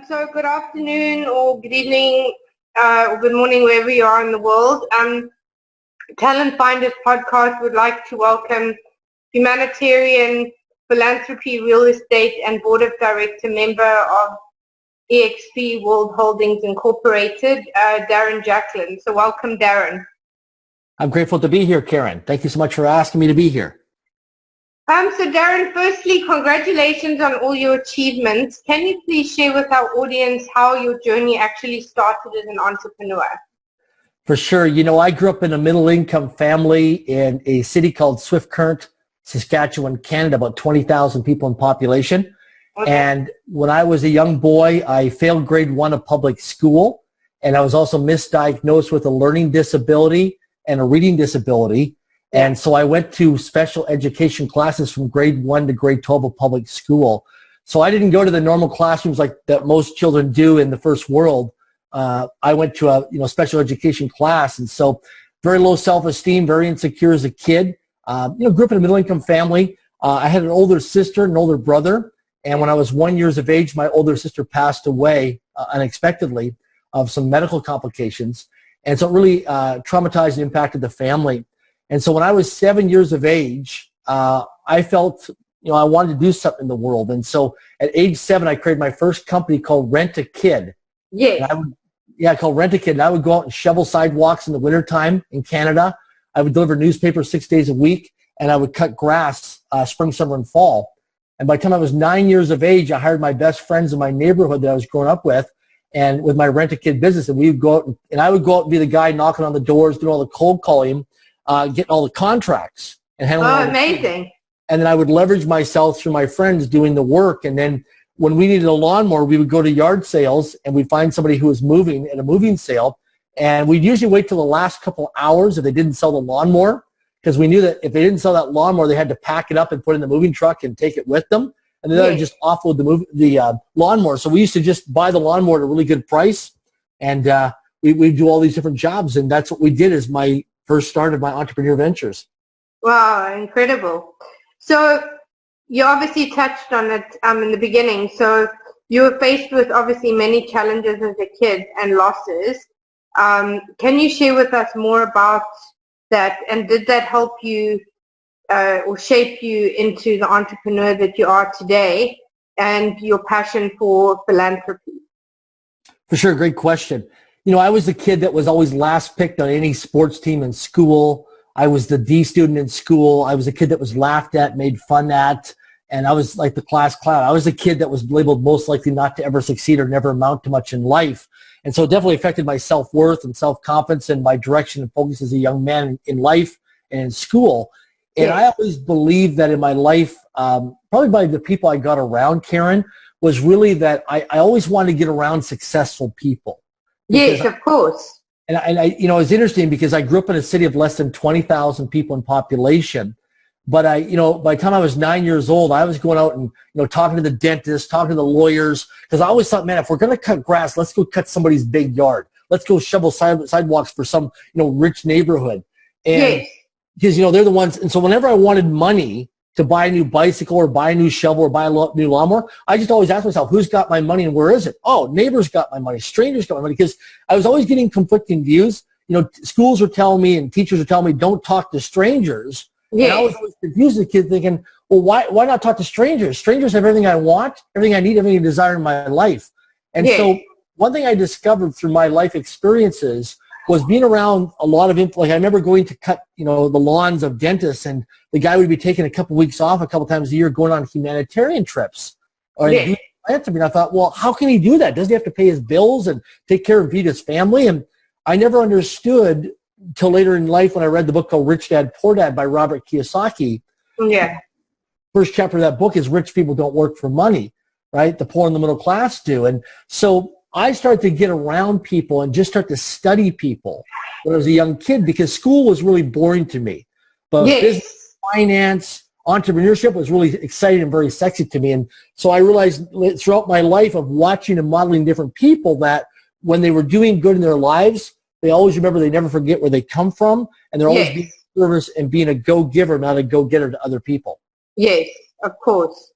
So good afternoon or good evening or good morning wherever you are in the world. Talent Finders podcast would like to welcome Humanitarian, Philanthropy, Real Estate and Board of Director member of EXP World Holdings Incorporated, Darren Jacklin. So welcome, Darren. I'm grateful to be here, Karen. Thank you so much for asking me to be here. So Darren, firstly, congratulations on all your achievements. Can you please share with our audience how your journey actually started as an entrepreneur? For sure. You know, I grew up in a middle-income family in a city called Swift Current, Saskatchewan, Canada, about 20,000 people in population. Okay. And when I was a young boy, I failed grade 1 of public school, and I was also misdiagnosed with a learning disability and a reading disability. And so I went to special education classes from grade 1 to grade 12 of public school. So I didn't go to the normal classrooms like that most children do in the first world. I went to a special education class, and so very low self-esteem, very insecure as a kid. Grew up in a middle-income family. I had an older sister and an older brother, and when I was 1 year of age, my older sister passed away unexpectedly of some medical complications, and so it really traumatized and impacted the family. And so when I was 7 years of age, I felt, I wanted to do something in the world. And so at age 7, I created my first company called Rent a Kid. Yeah. Called Rent a Kid. And I would go out and shovel sidewalks in the wintertime in Canada. I would deliver newspapers 6 days a week, and I would cut grass spring, summer, and fall. And by the time I was 9 years of age, I hired my best friends in my neighborhood that I was growing up with, and with my Rent a Kid business. And we would go out, and I would go out and be the guy knocking on the doors, doing all the cold calling, getting all the contracts and handling all the amazing. And then I would leverage myself through my friends doing the work. And then when we needed a lawnmower, we would go to yard sales and we'd find somebody who was moving at a moving sale. And we'd usually wait till the last couple hours if they didn't sell the lawnmower, because we knew that if they didn't sell that lawnmower, they had to pack it up and put it in the moving truck and take it with them. And then they would just offload the lawnmower. So we used to just buy the lawnmower at a really good price. And we'd do all these different jobs. And that's what we did as my first start of my entrepreneur ventures. Wow, incredible. So you obviously touched on it in the beginning. So you were faced with obviously many challenges as a kid and losses. Can you share with us more about that? And did that help you or shape you into the entrepreneur that you are today and your passion for philanthropy? For sure, great question. I was the kid that was always last picked on any sports team in school. I was the D student in school. I was a kid that was laughed at, made fun at, and I was like the class clown. I was the kid that was labeled most likely not to ever succeed or never amount to much in life. And so it definitely affected my self-worth and self-confidence and my direction and focus as a young man in life and in school. And I always believed that in my life, probably by the people I got around, Karen, was really that I always wanted to get around successful people. Yes, of course. And it's interesting because I grew up in a city of less than 20,000 people in population. But by the time I was 9 years old, I was going out and, talking to the dentist, talking to the lawyers, because I always thought, man, if we're going to cut grass, let's go cut somebody's big yard. Let's go shovel sidewalks for some, rich neighborhood. And because, they're the ones. And so whenever I wanted money to buy a new bicycle or buy a new shovel or buy a new lawnmower, I just always ask myself, who's got my money and where is it? Oh, neighbors got my money, strangers got my money, because I was always getting conflicting views. Schools were telling me and teachers were telling me, don't talk to strangers. And I was always confused as a kid thinking, well, why not talk to strangers? Strangers have everything I want, everything I need, everything I desire in my life. And so one thing I discovered through my life experiences was being around a lot of, I remember going to cut, the lawns of dentists, and the guy would be taking a couple weeks off a couple times a year going on humanitarian trips. Or and I thought, well, how can he do that? Doesn't he have to pay his bills and take care and feed his family? And I never understood till later in life when I read the book called Rich Dad, Poor Dad by Robert Kiyosaki. Yeah. First chapter of that book is rich people don't work for money, right? The poor and the middle class do. And so I started to get around people and just start to study people when I was a young kid, because school was really boring to me. But business, finance, entrepreneurship was really exciting and very sexy to me. And so I realized throughout my life of watching and modeling different people that when they were doing good in their lives, they always remember, they never forget where they come from, and they're always being service and being a go-giver, not a go-getter to other people. Yes, of course.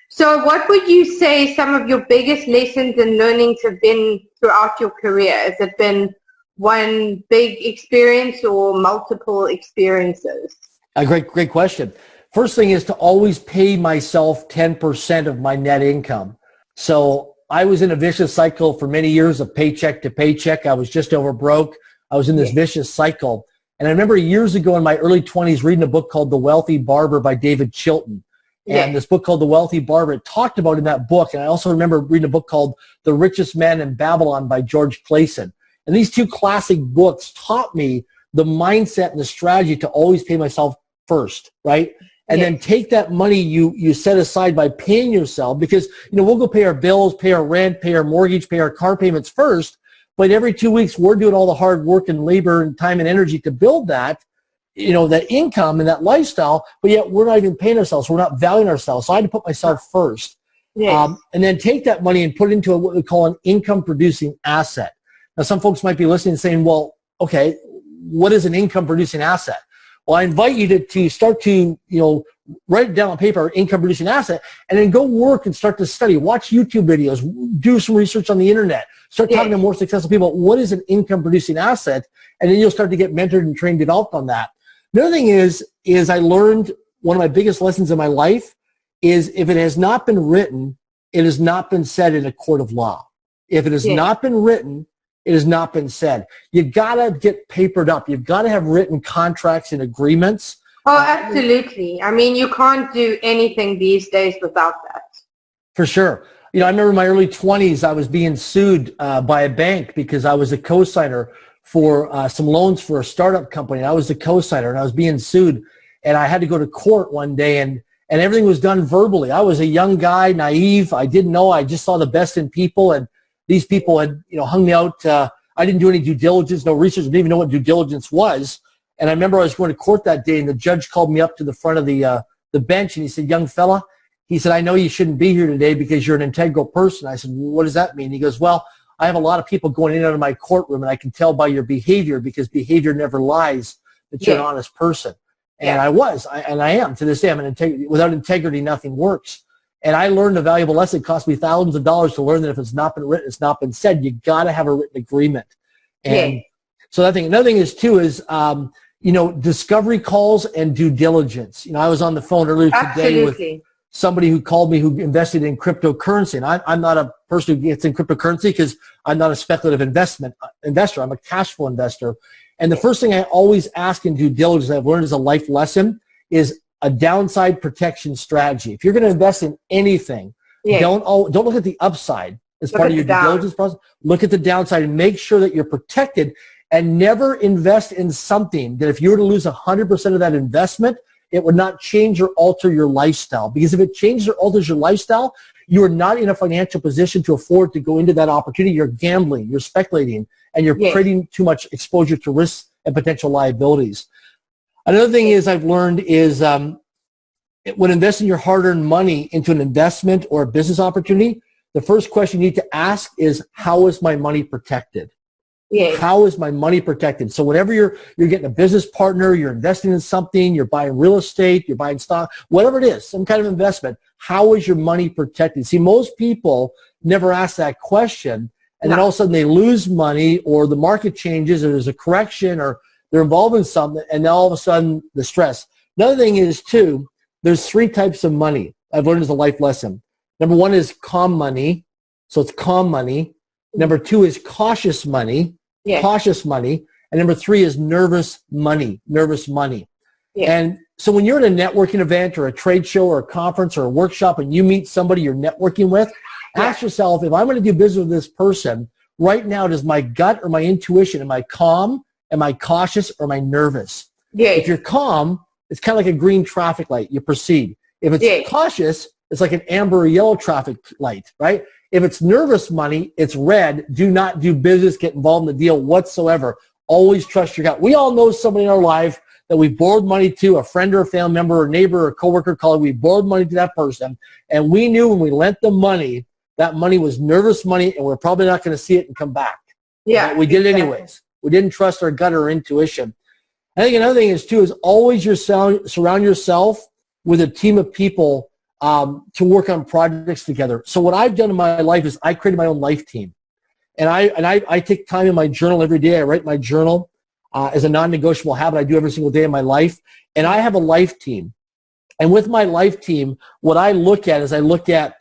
So what would you say some of your biggest lessons and learnings have been throughout your career? Has it been one big experience or multiple experiences? A great question. First thing is to always pay myself 10% of my net income. So I was in a vicious cycle for many years of paycheck to paycheck. I was just over broke. I was in this vicious cycle. And I remember years ago in my early 20s reading a book called The Wealthy Barber by David Chilton. And this book called The Wealthy Barber, it talked about in that book. And I also remember reading a book called The Richest Man in Babylon by George Clason. And these two classic books taught me the mindset and the strategy to always pay myself first, right? And then take that money you set aside by paying yourself, because, we'll go pay our bills, pay our rent, pay our mortgage, pay our car payments first. But every 2 weeks, we're doing all the hard work and labor and time and energy to build that, that income and that lifestyle, but yet we're not even paying ourselves. We're not valuing ourselves. So I had to put myself first. And then take that money and put it into what we call an income-producing asset. Now, some folks might be listening and saying, well, okay, what is an income-producing asset? Well, I invite you to start to, write it down on paper, income-producing asset, and then go work and start to study. Watch YouTube videos. Do some research on the internet. Start talking to more successful people. What is an income-producing asset? And then you'll start to get mentored and trained, developed on that. The other thing is I learned one of my biggest lessons in my life is if it has not been written, it has not been said in a court of law. If it has not been written, it has not been said. You got to get papered up. You've got to have written contracts and agreements. Oh, absolutely. I mean, you can't do anything these days without that. For sure. I remember in my early 20s, I was being sued by a bank because I was a co-signer for some loans for a startup company. I was the co-signer, and I was being sued. And I had to go to court one day, and everything was done verbally. I was a young guy, naive. I didn't know. I just saw the best in people, and these people had, hung me out. I didn't do any due diligence, no research. I didn't even know what due diligence was. And I remember I was going to court that day, and the judge called me up to the front of the bench, and he said, "Young fella," he said, "I know you shouldn't be here today because you're an integral person." I said, "Well, what does that mean?" He goes, "Well, I have a lot of people going in and out of my courtroom, and I can tell by your behavior, because behavior never lies, that you're an honest person." And I was, and I am to this day. I'm an integrity. Without integrity, nothing works. And I learned a valuable lesson. It cost me thousands of dollars to learn that if it's not been written, it's not been said. You got to have a written agreement. And so that thing. Another thing is too is discovery calls and due diligence. I was on the phone earlier today with somebody who called me who invested in cryptocurrency. And I'm not a person who gets in cryptocurrency because I'm not a speculative investor. I'm a cash flow investor. And the first thing I always ask in due diligence I've learned as a life lesson is a downside protection strategy. If you're going to invest in anything, don't look at the upside as part of your due diligence process. Look at the downside and make sure that you're protected, and never invest in something that if you were to lose 100% of that investment, it would not change or alter your lifestyle. Because if it changes or alters your lifestyle, you are not in a financial position to afford to go into that opportunity. You're gambling, you're speculating, and you're creating too much exposure to risks and potential liabilities. Another thing is I've learned is when investing your hard-earned money into an investment or a business opportunity, the first question you need to ask is, how is my money protected? How is my money protected? So whenever you're getting a business partner, you're investing in something, you're buying real estate, you're buying stock, whatever it is, some kind of investment, how is your money protected? See, most people never ask that question, and then all of a sudden they lose money, or the market changes, or there's a correction, or they're involved in something, and then all of a sudden the stress. Another thing is too, there's 3 types of money I've learned as a life lesson. Number 1 is calm money. So it's calm money. Number 2 is cautious money. Cautious money. And number 3 is nervous money. And so when you're at a networking event or a trade show or a conference or a workshop and you meet somebody you're networking with, ask yourself, if I'm going to do business with this person, right now, does my gut or my intuition, am I calm, am I cautious, or am I nervous? If you're calm, it's kind of like a green traffic light. You proceed. If it's cautious, it's like an amber or yellow traffic light, right? If it's nervous money, it's red. Do not do business, get involved in the deal whatsoever. Always trust your gut. We all know somebody in our life that we borrowed money to, a friend or a family member or neighbor or coworker, colleague. We borrowed money to that person, and we knew when we lent them money, that money was nervous money, and we're probably not going to see it and come back. Right? We did it anyways. We didn't trust our gut or intuition. I think another thing is, too, is always surround yourself with a team of people to work on projects together. So what I've done in my life is I created my own life team. And I take time in my journal every day. I write my journal as a non-negotiable habit I do every single day of my life. And I have a life team. And with my life team, what I look at is I look at,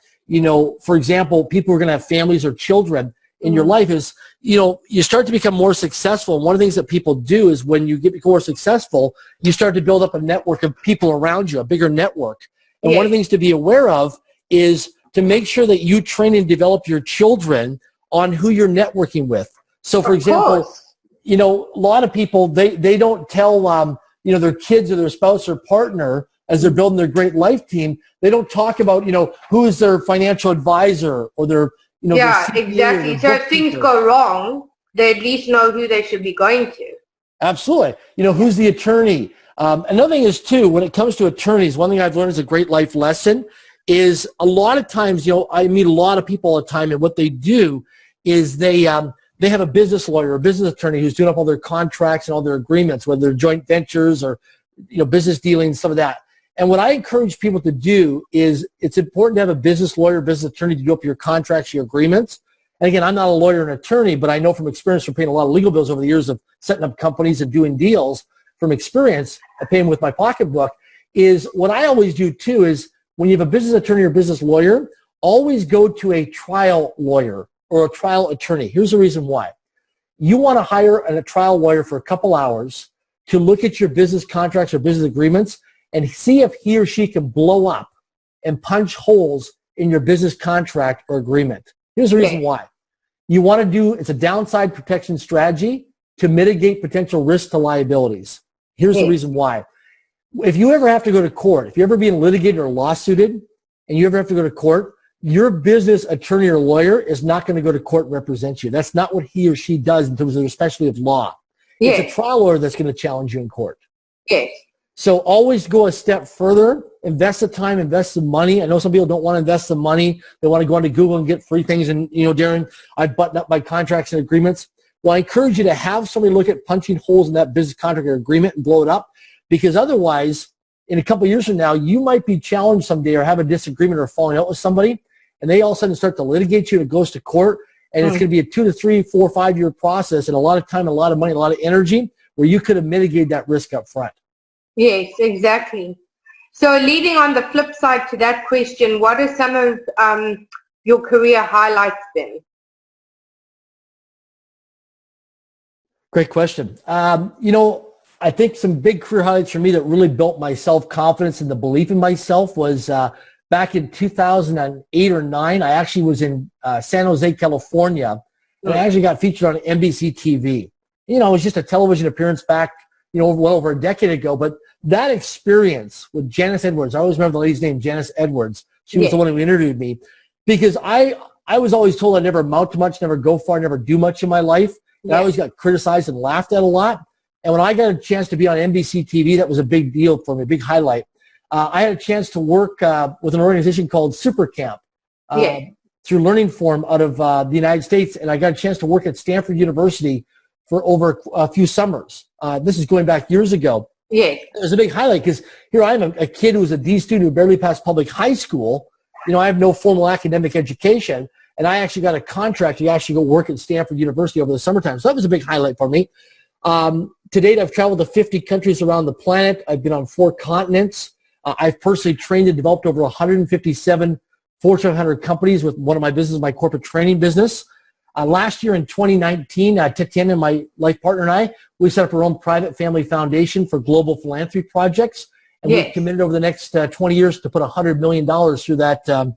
for example, people who are going to have families or children in your life is, you start to become more successful. And one of the things that people do is when you get more successful, you start to build up a network of people around you, a bigger network. And one of the things to be aware of is to make sure that you train and develop your children on who you're networking with. So, for example, a lot of people, they don't tell, their kids or their spouse or partner as they're building their great life team, they don't talk about, who is their financial advisor or their, yeah, exactly. So if things go wrong, they at least know who they should be going to. Absolutely. Who's the attorney? Another thing is, too, when it comes to attorneys, one thing I've learned is a great life lesson is a lot of times, I meet a lot of people all the time, and what they do is they have a business lawyer, a business attorney who's doing up all their contracts and all their agreements, whether they're joint ventures or, business dealings, some of that. And what I encourage people to do is it's important to have a business lawyer, business attorney to do up your contracts, your agreements. And again, I'm not a lawyer and attorney, but I know from experience from paying a lot of legal bills over the years of setting up companies and doing deals from experience, I pay them with my pocketbook, is what I always do too is when you have a business attorney or business lawyer, always go to a trial lawyer or a trial attorney. Here's the reason why. You want to hire a trial lawyer for a couple hours to look at your business contracts or business agreements and see if he or she can blow up and punch holes in your business contract or agreement. Here's the reason why. You want to do, it's a downside protection strategy to mitigate potential risk to liabilities. Here's the reason why. If you ever have to go to court, if you're ever being litigated or lawsuited, and you ever have to go to court, your business attorney or lawyer is not going to go to court and represent you. That's not what he or she does in terms of, especially of law. It's a trial lawyer that's going to challenge you in court. Yes. So always go a step further, invest the time, invest the money. I know some people don't want to invest the money. They want to go onto Google and get free things. And, Darren, I button up my contracts and agreements. Well, I encourage you to have somebody look at punching holes in that business contract or agreement and blow it up, because otherwise, in a couple of years from now, you might be challenged someday or have a disagreement or falling out with somebody, and they all of a sudden start to litigate you and it goes to court, and it's going to be a 2 to 3, 4, 5 year process and a lot of time, a lot of money, a lot of energy where you could have mitigated that risk up front. Yes, exactly. So leading on the flip side to that question, what are some of your career highlights then? Great question. I think some big career highlights for me that really built my self-confidence and the belief in myself was back in 2008 or 9. I actually was in San Jose, California, and I actually got featured on NBC TV. It was just a television appearance back, well over a decade ago, but that experience with Janice Edwards, I always remember the lady's name, Janice Edwards. She was the one who interviewed me, because I was always told I'd never amount to much, never go far, never do much in my life. And I always got criticized and laughed at a lot. And when I got a chance to be on NBC TV, that was a big deal for me, a big highlight. I had a chance to work with an organization called Super Camp through Learning Forum out of the United States, and I got a chance to work at Stanford University for over a few summers. This is going back years ago. Yeah. It was a big highlight because here I am, a kid who was a D student who barely passed public high school. I have no formal academic education, and I actually got a contract to actually go work at Stanford University over the summertime. So that was a big highlight for me. To date, I've traveled to 50 countries around the planet. I've been on 4 continents. I've personally trained and developed over 157 Fortune 100 companies with one of my businesses, my corporate training business. Last year in 2019, Tatiana, my life partner, and I, we set up our own private family foundation for global philanthropy projects. And we've committed over the next 20 years to put $100 million through that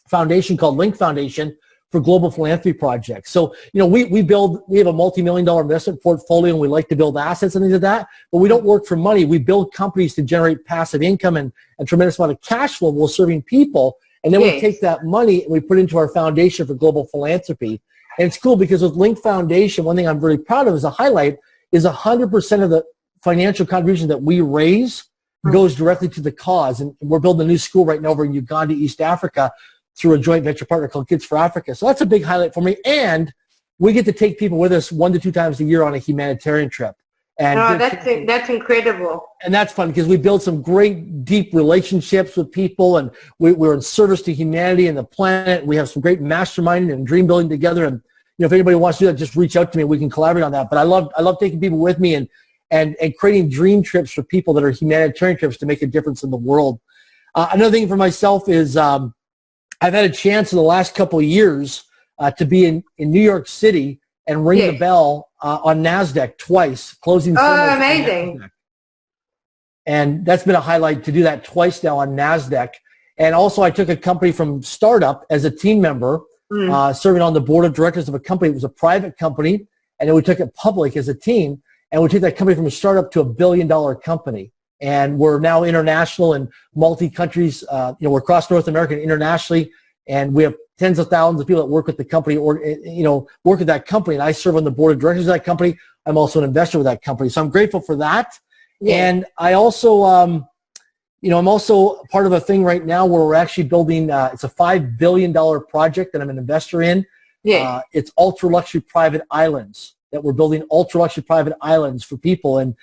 foundation called Link Foundation for global philanthropy projects. So, we have a multi-million-dollar investment portfolio, and we like to build assets and things like that, but we don't work for money. We build companies to generate passive income and a tremendous amount of cash flow while serving people. And then we take that money and we put it into our foundation for global philanthropy. And it's cool because with Link Foundation, one thing I'm really proud of as a highlight is 100% of the financial contribution that we raise goes directly to the cause. And we're building a new school right now over in Uganda, East Africa, through a joint venture partner called Kids for Africa. So that's a big highlight for me. And we get to take people with us 1 to 2 times a year on a humanitarian trip. And oh, that's incredible. And that's fun because we build some great deep relationships with people, and we're in service to humanity and the planet. We have some great masterminding and dream building together. And if anybody wants to do that, just reach out to me. We can collaborate on that. But I love taking people with me and creating dream trips for people that are humanitarian trips to make a difference in the world. Another thing for myself is I've had a chance in the last couple of years to be in New York City and ring the bell on NASDAQ twice, closing. Oh, amazing. And that's been a highlight to do that twice now on NASDAQ. And also I took a company from startup as a team member, serving on the board of directors of a company. It was a private company, and then we took it public as a team, and we took that company from a startup to $1 billion company. And we're now international in multi-countries. We're across North America and internationally, and we have tens of thousands of people that work with the company or, work with that company. And I serve on the board of directors of that company. I'm also an investor with that company. So I'm grateful for that. Yeah. And I also, I'm also part of a thing right now where we're actually building, it's a $5 billion project that I'm an investor in. Yeah. It's ultra luxury private islands that we're building, ultra luxury private islands for people. And,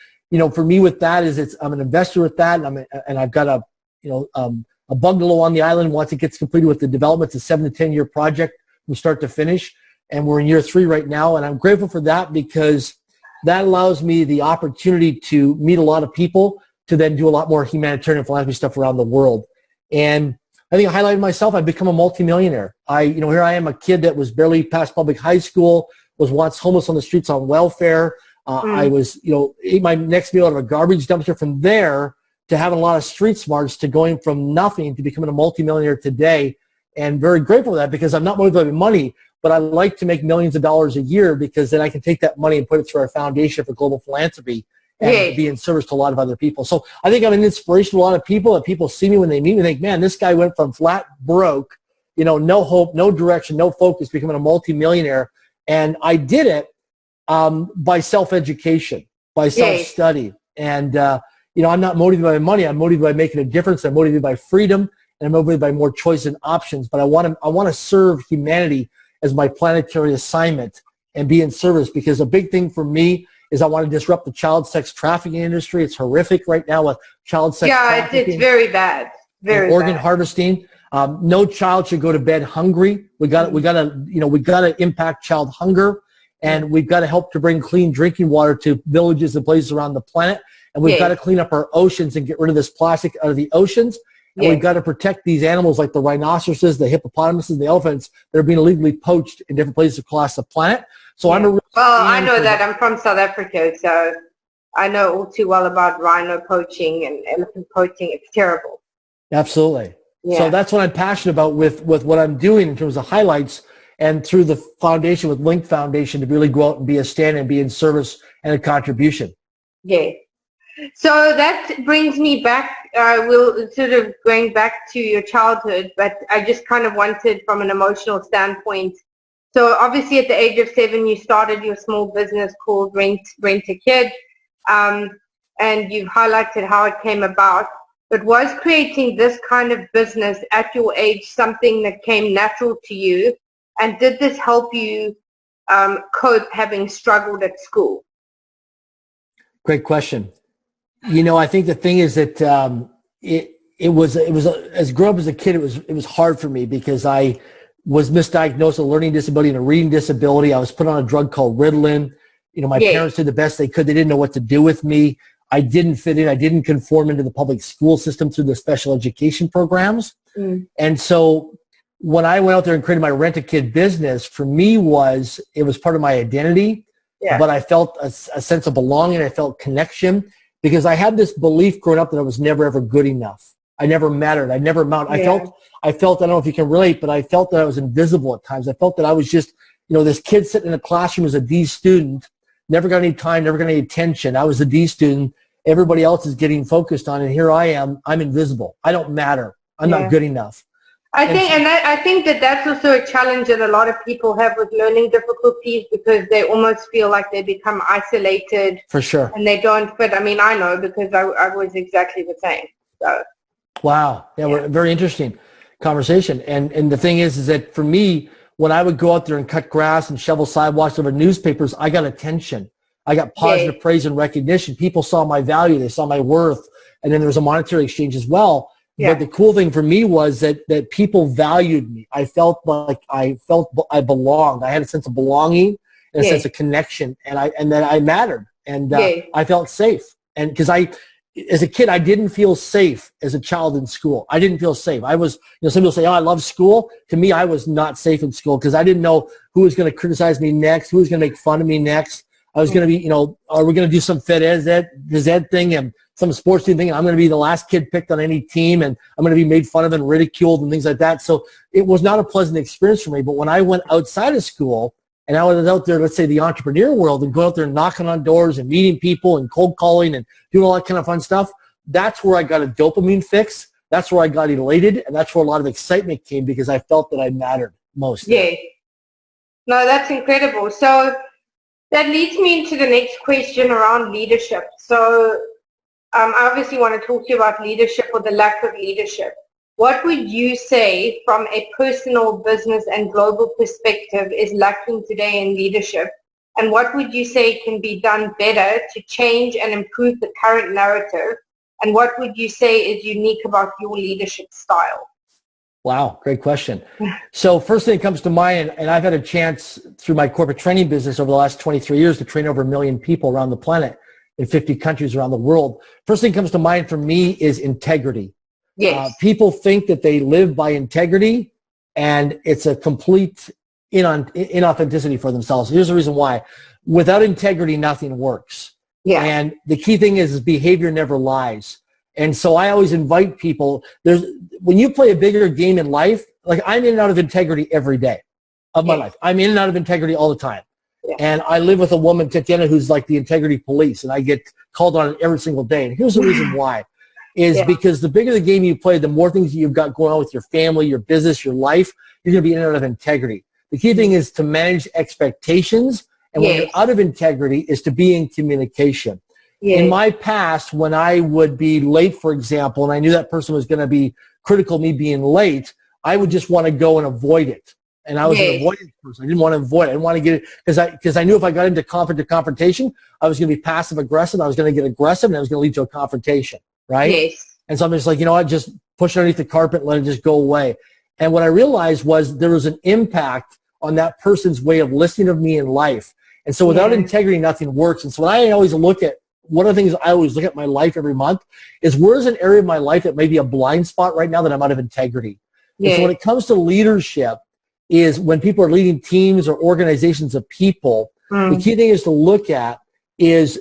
for me with that I'm an investor with that. And I've got a bungalow on the island. Once it gets completed with the development, it's a 7 to 10 year project from start to finish. And we're in year 3 right now. And I'm grateful for that because that allows me the opportunity to meet a lot of people to then do a lot more humanitarian philanthropy stuff around the world. And I think I highlighted myself. I've become a multimillionaire. Here I am, a kid that was barely past public high school, was once homeless on the streets on welfare. I was, ate my next meal out of a garbage dumpster. From there to having a lot of street smarts to going from nothing to becoming a multimillionaire today. And very grateful for that because I'm not motivated by money, but I like to make millions of dollars a year because then I can take that money and put it through our foundation for global philanthropy and be in service to a lot of other people. So I think I'm an inspiration to a lot of people, that people see me when they meet me and think, man, this guy went from flat broke, no hope, no direction, no focus, becoming a multimillionaire. And I did it by self-education, by self-study. And, I'm not motivated by money. I'm motivated by making a difference. I'm motivated by freedom, and I'm motivated by more choice and options. But I want to serve humanity as my planetary assignment and be in service, because a big thing for me is I want to disrupt the child sex trafficking industry. It's horrific right now with child sex trafficking. Yeah, it's very bad. Very organ bad. Harvesting. No child should go to bed hungry. We got to impact child hunger, and we've got to help to bring clean drinking water to villages and places around the planet. And we've got to clean up our oceans and get rid of this plastic out of the oceans. And we've got to protect these animals like the rhinoceroses, the hippopotamuses, the elephants that are being illegally poached in different places across the planet. So I'm a real I know that. I'm from South Africa, so I know all too well about rhino poaching and elephant poaching. It's terrible. Absolutely. Yeah. So that's what I'm passionate about with what I'm doing in terms of highlights, and through the foundation with Link Foundation to really go out and be a stand and be in service and a contribution. Yeah. So that brings me back, we'll sort of going back to your childhood, but I just kind of wanted from an emotional standpoint. So obviously at the age of 7, you started your small business called Rent a Kid, and you've highlighted how it came about. But was creating this kind of business at your age something that came natural to you? And did this help you cope having struggled at school? Great question. I think the thing is that it was as growing up as a kid, it was hard for me because I was misdiagnosed with a learning disability and a reading disability. I was put on a drug called Ritalin. My parents did the best they could. They didn't know what to do with me. I didn't fit in. I didn't conform into the public school system through the special education programs. And so when I went out there and created my Rent a Kid business, for me it was part of my identity, but I felt a sense of belonging. I felt connection because I had this belief growing up that I was never ever good enough. I never mattered. I never amounted. I felt, I don't know if you can relate, but I felt that I was invisible at times. I felt that I was just, this kid sitting in a classroom as a D student, never got any time, never got any attention. I was a D student. Everybody else is getting focused on, and here I am. I'm invisible. I don't matter. I'm not good enough. I think that that's also a challenge that a lot of people have with learning difficulties, because they almost feel like they become isolated. For sure. And they don't fit. I mean, I know because I was exactly the same. So. Wow. Yeah. Very interesting conversation. And the thing is that for me, when I would go out there and cut grass and shovel sidewalks over newspapers, I got attention. I got positive praise and recognition. People saw my value. They saw my worth. And then there was a monetary exchange as well. Yeah. But the cool thing for me was that people valued me. I felt like I belonged. I had a sense of belonging and a sense of connection, and that I mattered, and I felt safe. And because as a kid, I didn't feel safe as a child in school. I didn't feel safe. I was, some people say, oh, I love school. To me, I was not safe in school because I didn't know who was going to criticize me next, who was going to make fun of me next. I was going to be, are we going to do some phys ed thing and some sports team thing? I'm going to be the last kid picked on any team, and I'm going to be made fun of and ridiculed and things like that. So it was not a pleasant experience for me. But when I went outside of school and I was out there, let's say the entrepreneur world, and going out there and knocking on doors and meeting people and cold calling and doing all that kind of fun stuff, that's where I got a dopamine fix. That's where I got elated, and that's where a lot of excitement came because I felt that I mattered most. Yeah. No, that's incredible. So that leads me into the next question around leadership. So I obviously want to talk to you about leadership or the lack of leadership. What would you say from a personal, business, and global perspective is lacking today in leadership? And what would you say can be done better to change and improve the current narrative? And what would you say is unique about your leadership style? Wow, great question. So first thing that comes to mind, and I've had a chance through my corporate training business over the last 23 years to train over 1 million people around the planet in 50 countries around the world. First thing that comes to mind for me is integrity. Yes. People think that they live by integrity, and it's a complete inauthenticity for themselves. Here's the reason why. Without integrity, nothing works. Yeah. And the key thing is behavior never lies. And so I always invite people, when you play a bigger game in life, like I'm in and out of integrity every day of my life. I'm in and out of integrity all the time. Yeah. And I live with a woman, Tatiana, who's like the integrity police, and I get called on it every single day. And here's the reason why, is because the bigger the game you play, the more things you've got going on with your family, your business, your life, you're going to be in and out of integrity. The key thing is to manage expectations, and when you're out of integrity is to be in communication. In my past, when I would be late, for example, and I knew that person was going to be critical of me being late, I would just want to go and avoid it. And I was an avoidance person. I didn't want to avoid it. I didn't want to get it because I knew if I got into confrontation, I was going to be passive aggressive. I was going to get aggressive, and I was going to lead to a confrontation, right? Yes. And so I'm just like, just push it underneath the carpet and let it just go away. And what I realized was there was an impact on that person's way of listening of me in life. And so without integrity, nothing works. And so when I always look at, one of the things I always look at my life every month is where's an area of my life that may be a blind spot right now that I'm out of integrity. And so when it comes to leadership is when people are leading teams or organizations of people, the key thing is to look at is,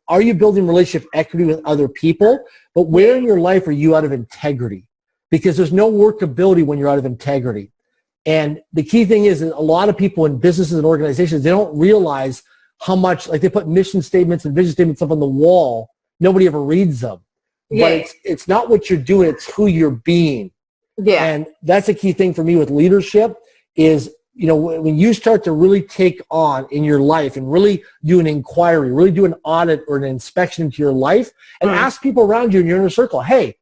are you building relationship equity with other people? But where in your life are you out of integrity? Because there's no workability when you're out of integrity. And the key thing is that a lot of people in businesses and organizations, they don't realize how much, like they put mission statements and vision statements up on the wall. Nobody ever reads them. But it's not what you're doing, it's who you're being. Yeah. And that's a key thing for me with leadership is, when you start to really take on in your life and really do an inquiry, really do an audit or an inspection into your life and ask people around you in your inner circle, hey,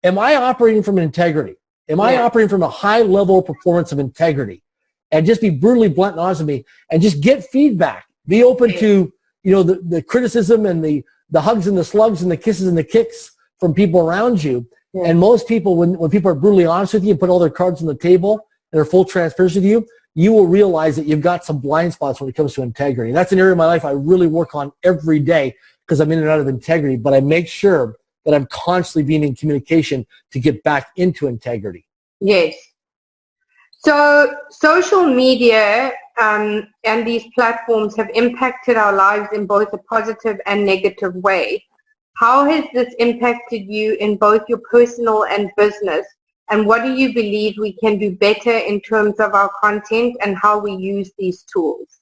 am I operating from integrity? Am I operating from a high level of performance of integrity? And just be brutally blunt and honest with me and just get feedback. Be open to, the criticism and the hugs and the slugs and the kisses and the kicks from people around you. And most people, when people are brutally honest with you and put all their cards on the table and are full transparency with you, you will realize that you've got some blind spots when it comes to integrity. And that's an area of my life I really work on every day because I'm in and out of integrity, but I make sure that I'm constantly being in communication to get back into integrity. Yes. So social media and these platforms have impacted our lives in both a positive and negative way. How has this impacted you in both your personal and business? And what do you believe we can do better in terms of our content and how we use these tools?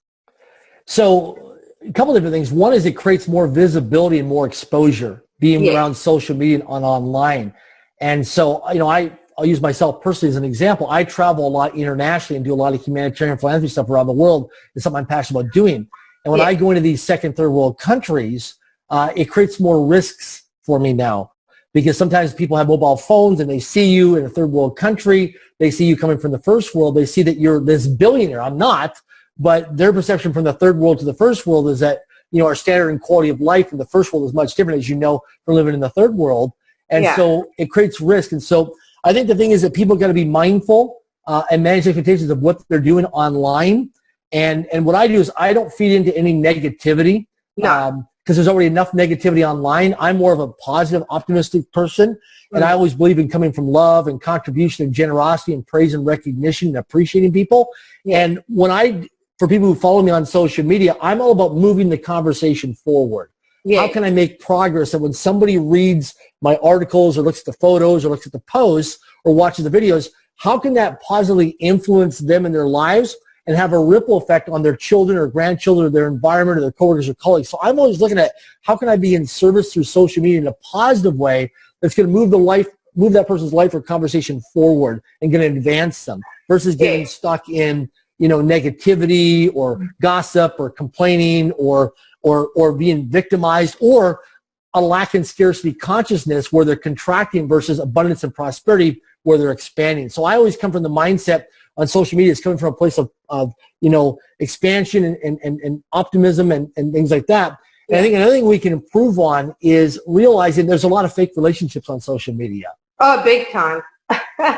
So a couple of different things. One is it creates more visibility and more exposure being around social media and online. And so, I'll use myself personally as an example. I travel a lot internationally and do a lot of humanitarian philanthropy stuff around the world. It's something I'm passionate about doing. And when I go into these second, third world countries, it creates more risks for me now because sometimes people have mobile phones and they see you in a third world country. They see you coming from the first world. They see that you're this billionaire. I'm not, but their perception from the third world to the first world is that our standard and quality of life in the first world is much different, as you know, from living in the third world. And so it creates risk. And so I think the thing is that people got to be mindful and manage expectations of what they're doing online. And what I do is I don't feed into any negativity because there's already enough negativity online. I'm more of a positive, optimistic person. And I always believe in coming from love and contribution and generosity and praise and recognition and appreciating people. And for people who follow me on social media, I'm all about moving the conversation forward. How can I make progress that when somebody reads my articles or looks at the photos or looks at the posts or watches the videos, how can that positively influence them in their lives and have a ripple effect on their children or grandchildren or their environment or their coworkers or colleagues? So I'm always looking at how can I be in service through social media in a positive way that's going to move that person's life or conversation forward and going to advance them versus getting stuck in negativity or gossip or complaining or being victimized or a lack in scarcity consciousness where they're contracting versus abundance and prosperity where they're expanding. So I always come from the mindset on social media. It's coming from a place of expansion and optimism and things like that. And I think another thing we can improve on is realizing there's a lot of fake relationships on social media. Oh, big time.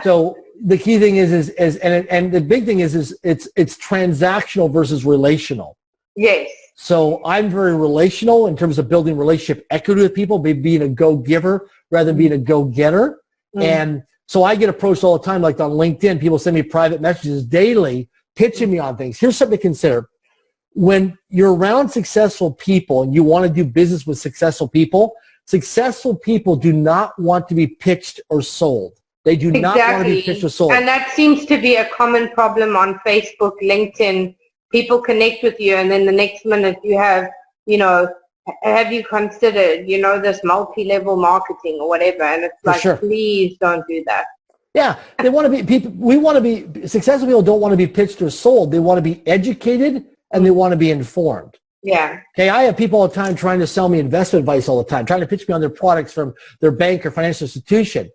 So the key thing is the big thing is it's transactional versus relational. Yes. So I'm very relational in terms of building relationship equity with people, being a go-giver rather than being a go-getter. And so I get approached all the time, like on LinkedIn, people send me private messages daily pitching me on things. Here's something to consider. When you're around successful people and you want to do business with successful people do not want to be pitched or sold. They do not want to be pitched or sold. And that seems to be a common problem on Facebook, LinkedIn. People connect with you and then the next minute you have, have you considered, this multi-level marketing or whatever? And it's like, please don't do that. Yeah, they want to be successful people don't want to be pitched or sold. They want to be educated and they want to be informed. Yeah. Okay, I have people all the time trying to sell me investment advice all the time, trying to pitch me on their products from their bank or financial institution.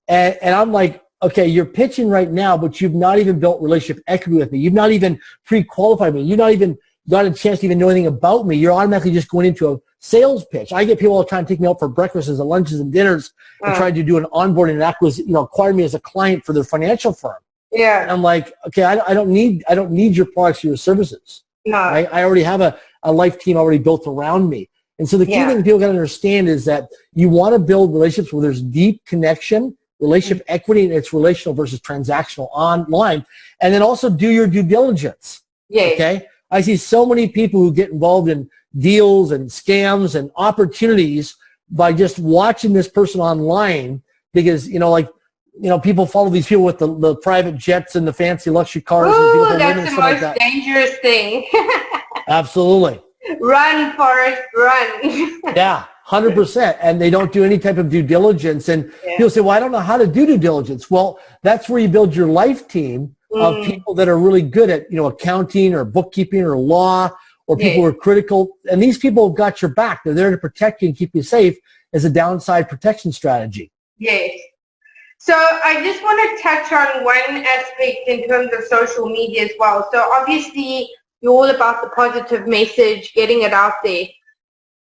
And I'm like, okay, you're pitching right now, but you've not even built relationship equity with me. You've not even pre-qualified me. You've not even got a chance to even know anything about me. You're automatically just going into a sales pitch. I get people all the time taking me out for breakfasts and lunches and dinners and trying to do an onboarding and acquisition, acquire me as a client for their financial firm. Yeah. And I'm like, okay, I don't need your products or your services. No. I already have a life team already built around me. And so the key thing people got to understand is that you want to build relationships where there's deep connection, relationship equity, and it's relational versus transactional online. And then also do your due diligence. Yes. Okay? I see so many people who get involved in deals and scams and opportunities by just watching this person online because, people follow these people with the private jets and the fancy luxury cars. Ooh, and that's the most dangerous thing. Absolutely. Run, Forrest, run. Yeah, 100%. And they don't do any type of due diligence. And people say, well, I don't know how to do due diligence. Well, that's where you build your life team of people that are really good at, accounting or bookkeeping or law or people who are critical. And these people have got your back. They're there to protect you and keep you safe as a downside protection strategy. Yes. So I just want to touch on one aspect in terms of social media as well. So obviously you're all about the positive message, getting it out there.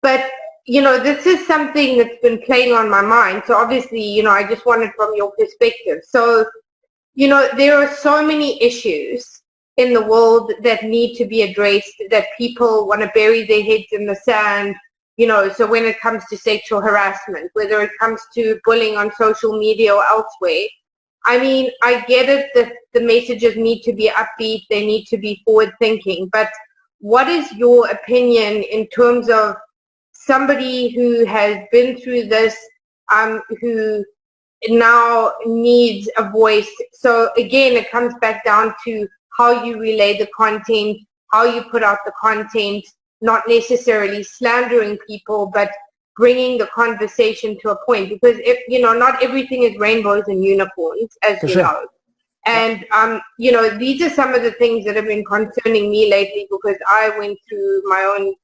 But, this is something that's been playing on my mind. So obviously, I just wanted from your perspective. So, there are so many issues in the world that need to be addressed, that people want to bury their heads in the sand. So when it comes to sexual harassment, whether it comes to bullying on social media or elsewhere, I mean, I get it that the messages need to be upbeat, they need to be forward-thinking, but what is your opinion in terms of somebody who has been through this, who now needs a voice? So again, it comes back down to how you relay the content, how you put out the content, not necessarily slandering people, but bringing the conversation to a point, because not everything is rainbows and unicorns, as you know. And these are some of the things that have been concerning me lately, because I went through my own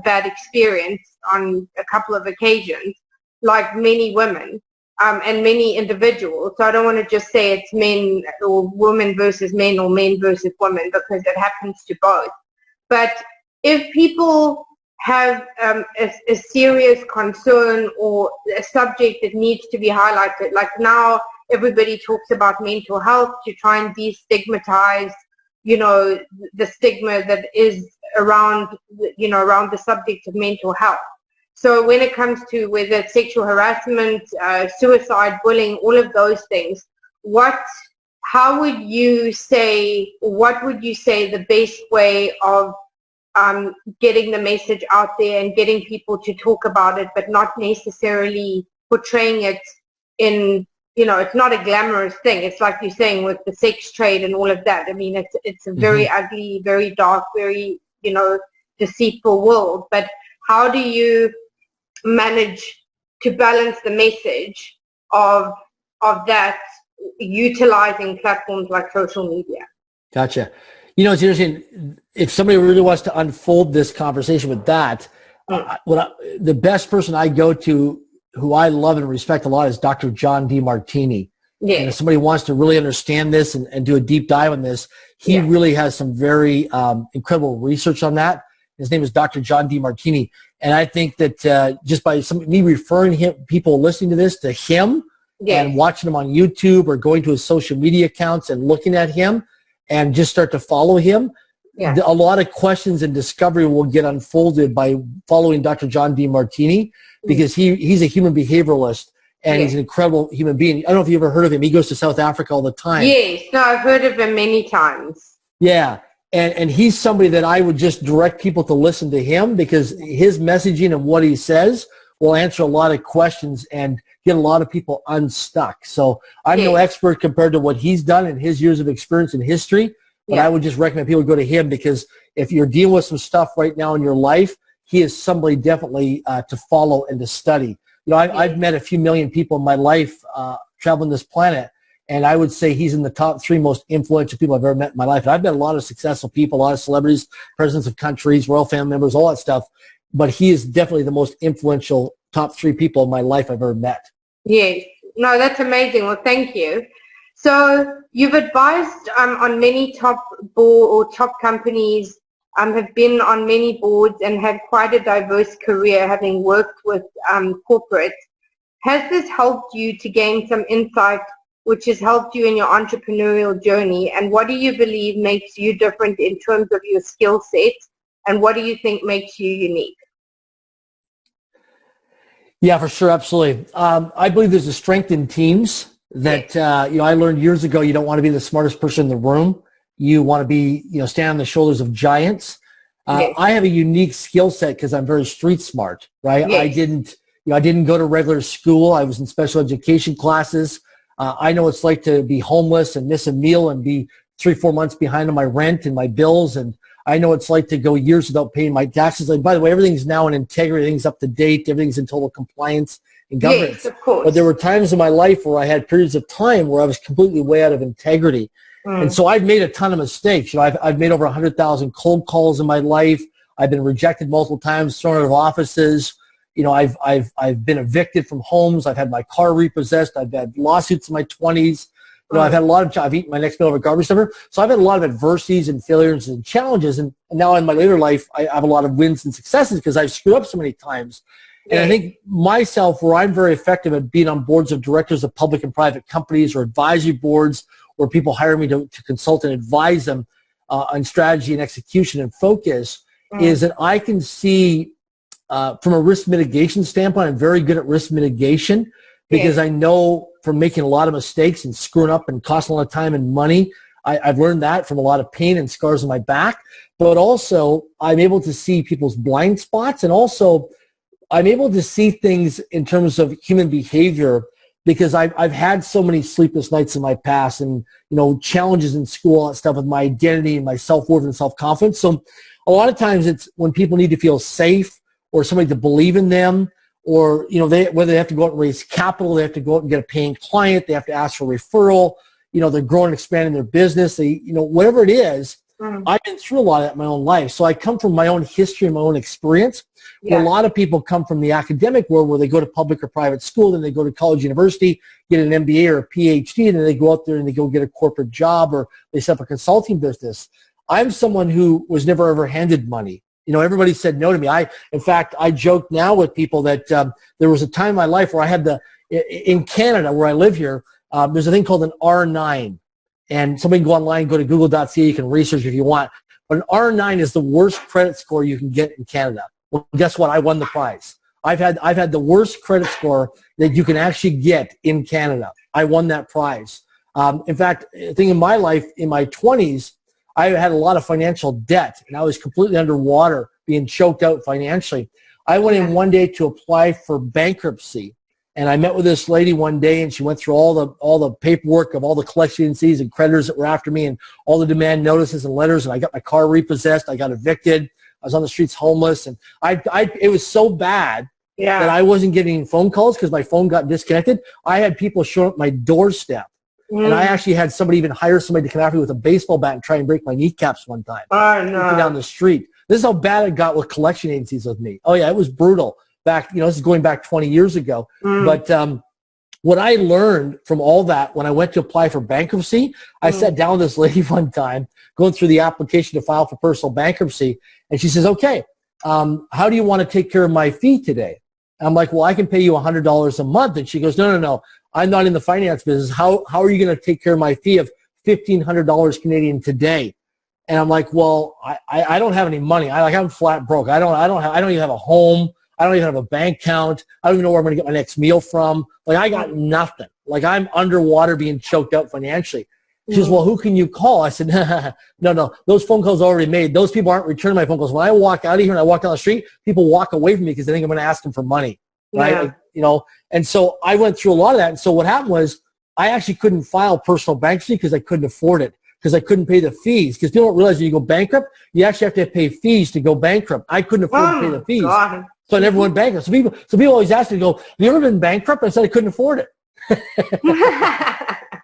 bad experience on a couple of occasions, like many women and many individuals. So I don't want to just say it's men or women versus men or men versus women, because it happens to both. But if people have a serious concern or a subject that needs to be highlighted. Like now, everybody talks about mental health to try and destigmatize, the stigma that is around, around the subject of mental health. So when it comes to whether it's sexual harassment, suicide, bullying, all of those things, what would you say the best way of getting the message out there and getting people to talk about it, but not necessarily portraying it in, it's not a glamorous thing. It's like you're saying with the sex trade and all of that. I mean, it's a very ugly, very dark, very, deceitful world. But how do you manage to balance the message of that utilizing platforms like social media? Gotcha. It's interesting. If somebody really wants to unfold this conversation with that, the best person I go to, who I love and respect a lot, is Dr. John Demartini. Yeah. And if somebody wants to really understand this and do a deep dive on this, he really has some very incredible research on that. His name is Dr. John Demartini. And I think that just by me referring people listening to this to him and watching him on YouTube or going to his social media accounts and looking at him, and just start to follow him, a lot of questions and discovery will get unfolded by following Dr. John Demartini, because he's a human behavioralist, and he's an incredible human being. I don't know if you ever heard of him. He goes to South Africa all the time. Yes, no, I've heard of him many times. Yeah, and he's somebody that I would just direct people to listen to him, because his messaging and what he says will answer a lot of questions and get a lot of people unstuck. So I'm no expert compared to what he's done in his years of experience in history, but I would just recommend people go to him, because if you're dealing with some stuff right now in your life, he is somebody definitely to follow and to study. I've met a few million people in my life traveling this planet, and I would say he's in the top 3 most influential people I've ever met in my life. And I've met a lot of successful people, a lot of celebrities, presidents of countries, royal family members, all that stuff. But he is definitely the most influential top 3 people in my life I've ever met. Yes. No, that's amazing. Well, thank you. So you've advised on many top companies, have been on many boards and had quite a diverse career, having worked with corporates. Has this helped you to gain some insight which has helped you in your entrepreneurial journey? And what do you believe makes you different in terms of your skill set? And what do you think makes you unique? Yeah, for sure. Absolutely. I believe there's a strength in teams that, I learned years ago, you don't want to be the smartest person in the room. You want to be, stand on the shoulders of giants. I have a unique skill set because I'm very street smart, right? I didn't go to regular school. I was in special education classes. I know what it's like to be homeless and miss a meal and be 3-4 months behind on my rent and my bills. And I know it's like to go years without paying my taxes. And by the way, everything's now in integrity. Everything's up to date. Everything's in total compliance and governance. Yes, of course. But there were times in my life where I had periods of time where I was completely way out of integrity. And so I've made a ton of mistakes. I've made over 100,000 cold calls in my life. I've been rejected multiple times, thrown out of offices. I've been evicted from homes. I've had my car repossessed. I've had lawsuits in my 20s. I've had a lot of, I've eaten my next meal of a garbage dumper. So I've had a lot of adversities and failures and challenges. And now in my later life, I have a lot of wins and successes because I've screwed up so many times. And I think myself, where I'm very effective at being on boards of directors of public and private companies or advisory boards where people hire me to consult and advise them on strategy and execution and focus, is that I can see from a risk mitigation standpoint, I'm very good at risk mitigation because I know from making a lot of mistakes and screwing up and costing a lot of time and money, I've learned that from a lot of pain and scars on my back. But also, I'm able to see people's blind spots, and also I'm able to see things in terms of human behavior because I've had so many sleepless nights in my past and, challenges in school and stuff with my identity and my self-worth and self-confidence. So a lot of times it's when people need to feel safe or somebody to believe in them, or, whether they have to go out and raise capital, they have to go out and get a paying client, they have to ask for referral, they're growing and expanding their business, they, whatever it is. I've been through a lot of that in my own life. So I come from my own history and my own experience. Where a lot of people come from the academic world where they go to public or private school, then they go to college, university, get an MBA or a PhD, and then they go out there and they go get a corporate job or they set up a consulting business. I'm someone who was never ever handed money. everybody said no to me. In fact, I joke now with people that there was a time in my life where I had in Canada, where I live here, there's a thing called an R9. And somebody can go online, go to google.ca, you can research if you want. But an R9 is the worst credit score you can get in Canada. Well, guess what? I won the prize. I've had the worst credit score that you can actually get in Canada. I won that prize. In fact, I think in my life, in my 20s, I had a lot of financial debt, and I was completely underwater, being choked out financially. I went in one day to apply for bankruptcy, and I met with this lady one day, and she went through all the paperwork of all the collection agencies and creditors that were after me, and all the demand notices and letters, and I got my car repossessed. I got evicted. I was on the streets homeless, and it was so bad that I wasn't getting phone calls because my phone got disconnected. I had people show up at my doorstep, and I actually had somebody even hire somebody to come after me with a baseball bat and try and break my kneecaps one time. Oh, no. Down the street. This is how bad it got with collection agencies with me. Oh, yeah, it was brutal. Back, this is going back 20 years ago. But what I learned from all that when I went to apply for bankruptcy, I sat down with this lady one time going through the application to file for personal bankruptcy, and she says, okay, how do you want to take care of my fee today? And I'm like, well, I can pay you $100 a month. And she goes, no, I'm not in the finance business. How are you going to take care of my fee of $1,500 Canadian today? And I'm like, well, I don't have any money. I'm flat broke. I don't even have a home. I don't even have a bank account. I don't even know where I'm going to get my next meal from. I got nothing. I'm underwater, being choked out financially. She says, well, who can you call? I said, no, those phone calls are already made. Those people aren't returning my phone calls. When I walk out of here and I walk down the street, people walk away from me because they think I'm going to ask them for money, right? And so I went through a lot of that. And so what happened was I actually couldn't file personal bankruptcy because I couldn't afford it, because I couldn't pay the fees. Because people don't realize when you go bankrupt, you actually have to pay fees to go bankrupt. I couldn't afford to pay the fees. God. So I never went bankrupt. So people always ask me, have you ever been bankrupt? I said I couldn't afford it.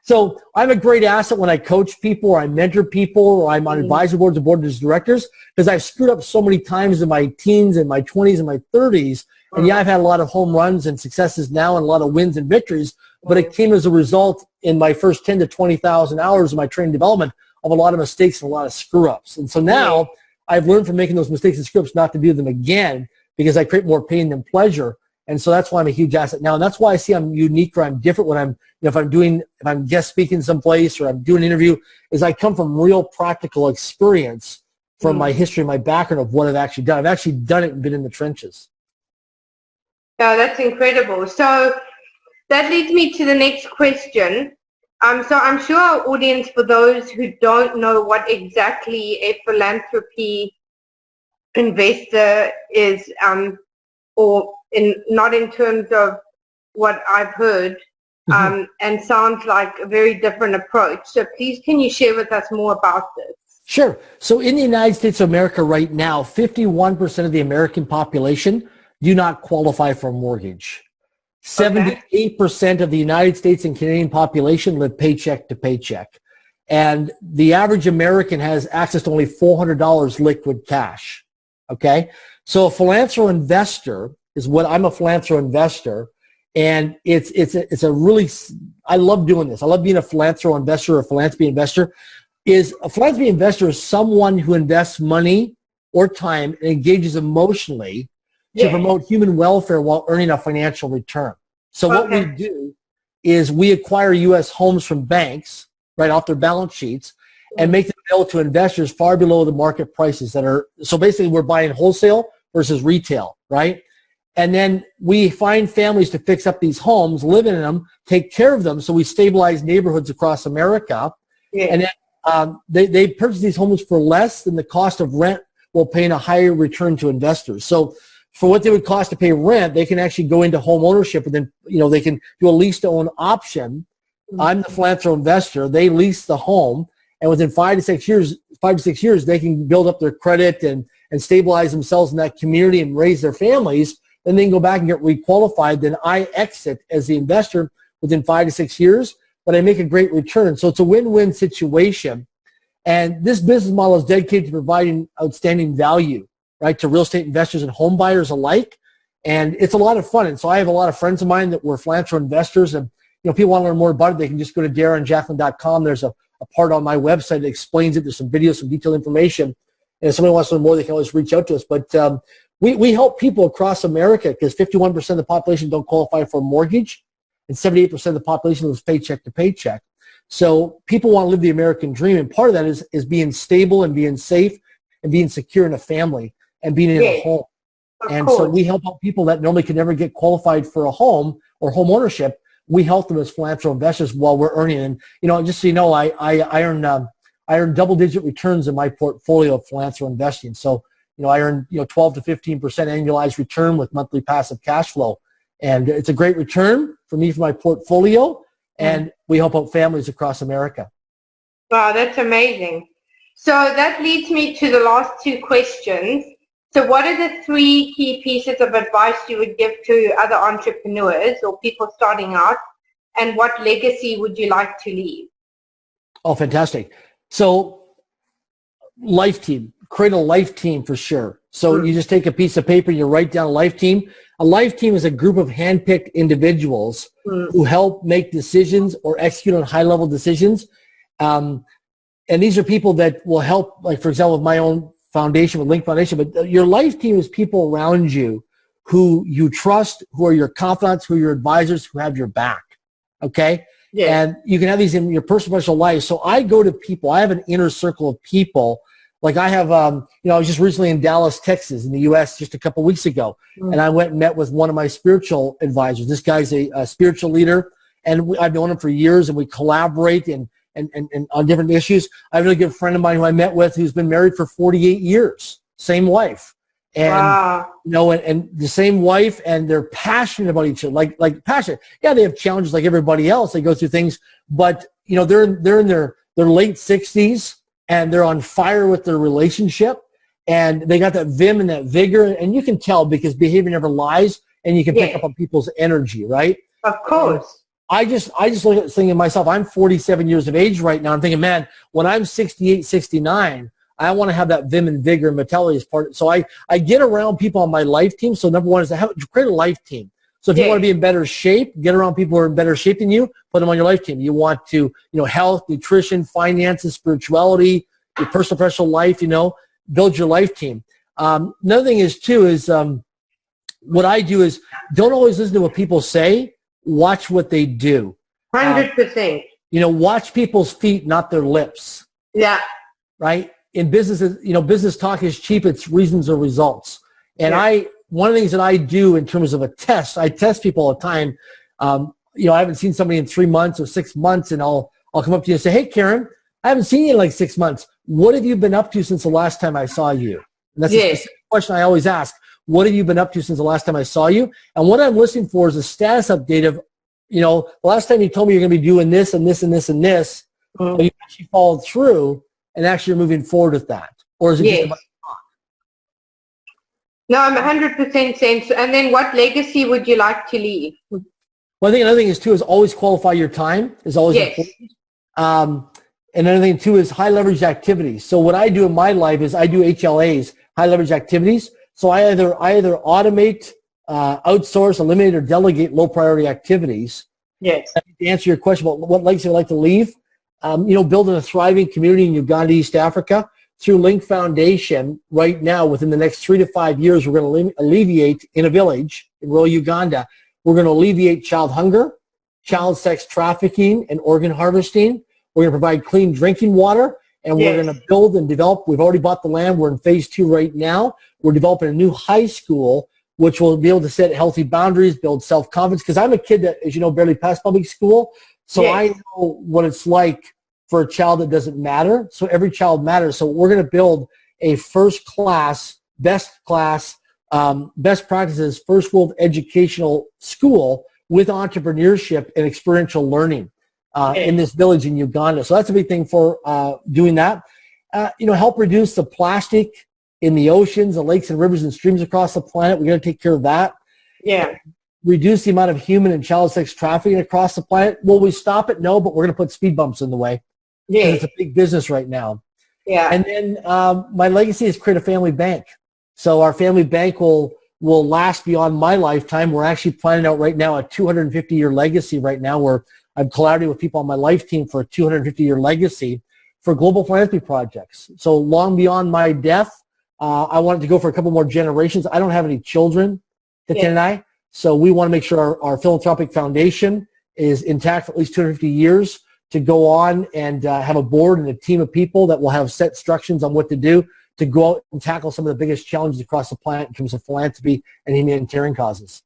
So I'm a great asset when I coach people or I mentor people or I'm on advisory boards and board of directors, because I've screwed up so many times in my teens and my 20s and my 30s. And yeah, I've had a lot of home runs and successes now and a lot of wins and victories, but it came as a result in my first 10 to 20,000 hours of my training development of a lot of mistakes and a lot of screw ups. And so now I've learned from making those mistakes and screw ups not to do them again, because I create more pain than pleasure. And so that's why I'm a huge asset now. And that's why I see I'm unique or I'm different when if I'm guest speaking someplace or I'm doing an interview, is I come from real practical experience from my history, my background of what I've actually done. I've actually done it and been in the trenches. Yeah, that's incredible. So that leads me to the next question. So I'm sure our audience, for those who don't know what exactly a philanthropy investor is, not in terms of what I've heard, and sounds like a very different approach. So please, can you share with us more about this? Sure. So in the United States of America right now, 51% of the American population do not qualify for a mortgage. 78% of the United States and Canadian population live paycheck to paycheck. And the average American has access to only $400 liquid cash. Okay? So a philanthro investor is what I'm a philanthro investor. And it's a really, I love doing this. I love being a philanthro investor or a philanthropy investor. A philanthropy investor is someone who invests money or time and engages emotionally to promote human welfare while earning a financial return. So what we do is we acquire U.S. homes from banks, right, off their balance sheets, and make them available to investors far below the market prices that are, so basically we're buying wholesale versus retail, right? And then we find families to fix up these homes, live in them, take care of them, so we stabilize neighborhoods across America. And then they purchase these homes for less than the cost of rent while paying a higher return to investors. So for what they would cost to pay rent, they can actually go into home ownership, and then they can do a lease-to-own option. I'm the philanthro investor. They lease the home, and within 5 to 6 years, they can build up their credit and stabilize themselves in that community and raise their families. Then they can go back and get requalified. Then I exit as the investor within 5 to 6 years, but I make a great return. So it's a win-win situation. And this business model is dedicated to providing outstanding value, right, to real estate investors and home buyers alike. And it's a lot of fun. And so I have a lot of friends of mine that were philanthro investors. And people want to learn more about it, they can just go to darrenjacklin.com. There's a part on my website that explains it. There's some videos, some detailed information. And if somebody wants to learn more, they can always reach out to us. But we help people across America because 51% of the population don't qualify for a mortgage, and 78% of the population lives paycheck to paycheck. So people want to live the American dream, and part of that is being stable and being safe and being secure in a family and being in a home. And so we help out people that normally could never get qualified for a home or home ownership. We help them as philanthropic investors while we're earning. And, you know, just so you know, I earn double-digit returns in my portfolio of philanthropic investing. So, you know, I earn, 12 to 15% annualized return with monthly passive cash flow. And it's a great return for me for my portfolio. And we help out families across America. Wow, that's amazing. So that leads me to the last two questions. So what are the 3 key pieces of advice you would give to other entrepreneurs or people starting out? And what legacy would you like to leave? Oh, fantastic. So life team, create a life team for sure. So you just take a piece of paper and you write down a life team. A life team is a group of handpicked individuals who help make decisions or execute on high-level decisions. And these are people that will help, like, for example, with my own foundation, with Link Foundation. But your life team is people around you who you trust, who are your confidants, who are your advisors, who have your back. Okay? Yes. And you can have these in your personal professional life. So I go to people. I have an inner circle of people. Like I have, I was just recently in Dallas, Texas, in the U.S. just a couple of weeks ago, and I went and met with one of my spiritual advisors. This guy's a spiritual leader, and I've known him for years, and we collaborate and on different issues. I have a really good friend of mine who I met with who's been married for 48 years, same wife, and and the same wife, and they're passionate about each other, like passionate. Yeah, they have challenges like everybody else. They go through things, but they're in their late 60s. And they're on fire with their relationship, and they got that vim and that vigor, and you can tell because behavior never lies, and you can pick up on people's energy, right? Of course. I just look at thinking to myself, I'm 47 years of age right now. I'm thinking, man, when I'm 68, 69, I want to have that vim and vigor and vitality as part. So I get around people on my life team. So number one is to create a life team. So if you want to be in better shape, get around people who are in better shape than you, put them on your life team. You want to, health, nutrition, finances, spirituality, your personal professional life, build your life team. Another thing is what I do is don't always listen to what people say, watch what they do. 100%. Watch people's feet, not their lips. Yeah. Right? In businesses, business talk is cheap. It's reasons or results. And one of the things that I do in terms of a test, I test people all the time. I haven't seen somebody in 3 months or 6 months, and I'll come up to you and say, hey, Karen, I haven't seen you in like 6 months. What have you been up to since the last time I saw you? And that's a specific question I always ask. What have you been up to since the last time I saw you? And what I'm listening for is a status update of, the last time you told me you're going to be doing this and this and this and this, but you actually followed through and actually you're moving forward with that. Or is it just about talk? No, I'm 100% sense. And then what legacy would you like to leave? Well, I think another thing is always qualify your time is always important. And another thing too is high leverage activities. So what I do in my life is I do HLAs, high leverage activities. So I either automate, outsource, eliminate, or delegate low priority activities. Yes. To answer your question about what legacy I'd like to leave, building a thriving community in Uganda, East Africa. Through Link Foundation, right now, within the next 3 to 5 years, we're going to alleviate, in a village in rural Uganda, we're going to alleviate child hunger, child sex trafficking, and organ harvesting. We're going to provide clean drinking water, and we're going to build and develop. We've already bought the land. We're in phase 2 right now. We're developing a new high school, which will be able to set healthy boundaries, build self-confidence. Because I'm a kid that, as you know, barely passed public school. So I know what it's like for a child that doesn't matter. So every child matters. So we're going to build a first-class, best practices, first world educational school with entrepreneurship and experiential learning in this village in Uganda. So that's a big thing for doing that. Help reduce the plastic in the oceans, the lakes and rivers and streams across the planet. We're going to take care of that. Yeah. Reduce the amount of human and child sex trafficking across the planet. Will we stop it? No, but we're going to put speed bumps in the way. Yeah. It's a big business right now. Yeah. And then my legacy is create a family bank. So our family bank will last beyond my lifetime. We're actually planning out right now a 250-year legacy right now where I'm collaborating with people on my life team for a 250-year legacy for global philanthropy projects. So long beyond my death, I want it to go for a couple more generations. I don't have any children, Ken and I, so we want to make sure our philanthropic foundation is intact for at least 250 years to go on and have a board and a team of people that will have set instructions on what to do to go out and tackle some of the biggest challenges across the planet in terms of philanthropy and humanitarian causes.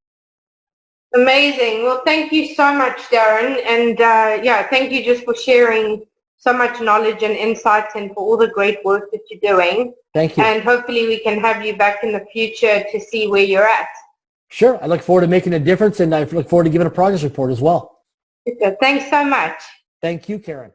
Amazing. Well, thank you so much, Darren. And yeah, thank you just for sharing so much knowledge and insights and for all the great work that you're doing. Thank you. And hopefully we can have you back in the future to see where you're at. Sure. I look forward to making a difference, and I look forward to giving a progress report as well. Thanks so much. Thank you, Karen.